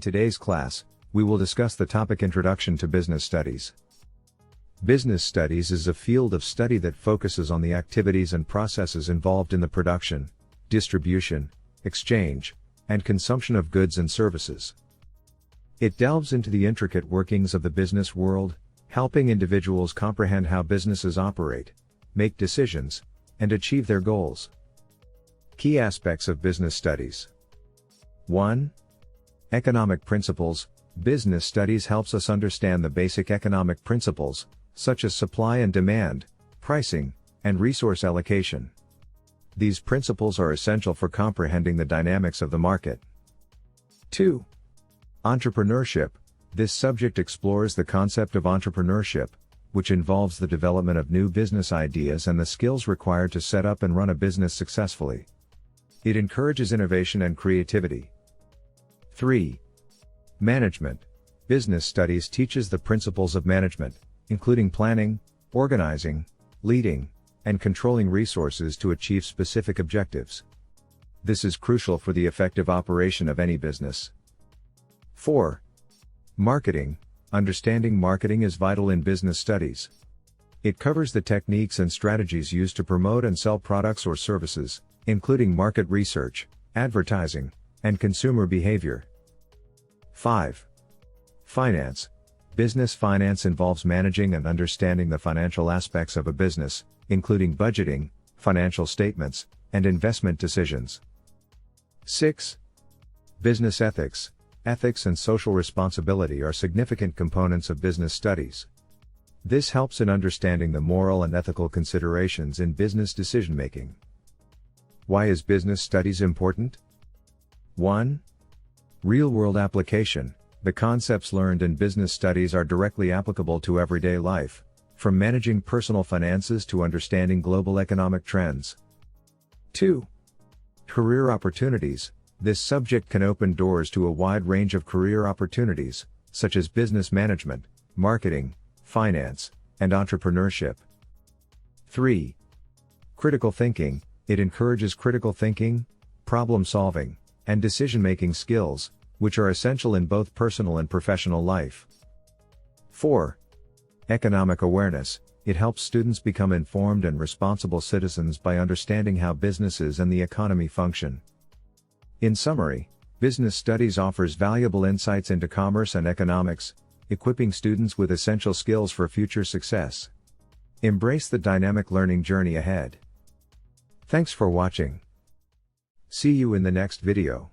today's class, we will discuss the topic Introduction to Business Studies. Business studies is a field of study that focuses on the activities and processes involved in the production, distribution, exchange, and consumption of goods and services. It delves into the intricate workings of the business world, helping individuals comprehend how businesses operate, make decisions, and achieve their goals. Key aspects of business studies. 1. Economic principles. Business studies helps us understand the basic economic principles, such as supply and demand, pricing, and resource allocation. These principles are essential for comprehending the dynamics of the market. 2. Entrepreneurship. This subject explores the concept of entrepreneurship, which involves the development of new business ideas and the skills required to set up and run a business successfully. It encourages innovation and creativity. 3. Management. Business studies teaches the principles of management, including planning, organizing, leading, and controlling resources to achieve specific objectives. This is crucial for the effective operation of any business. 4. Marketing. Understanding marketing is vital in business studies. It covers the techniques and strategies used to promote and sell products or services, including market research, advertising, and consumer behavior. 5. Finance. Business finance involves managing and understanding the financial aspects of a business, including budgeting, financial statements, and investment decisions. 6. Business ethics. Ethics and social responsibility are significant components of business studies. This helps in understanding the moral and ethical considerations in business decision-making. Why is business studies important? 1. Real-world application. The concepts learned in business studies are directly applicable to everyday life, from managing personal finances to understanding global economic trends. 2. Career opportunities. This subject can open doors to a wide range of career opportunities, such as business management, marketing, finance, and entrepreneurship. 3. Critical thinking. It encourages critical thinking, problem solving, and decision-making skills, which are essential in both personal and professional life. 4. Economic awareness. It helps students become informed and responsible citizens by understanding how businesses and the economy function. In summary, business studies offers valuable insights into commerce and economics, equipping students with essential skills for future success. Embrace the dynamic learning journey ahead. Thanks for watching. See you in the next video.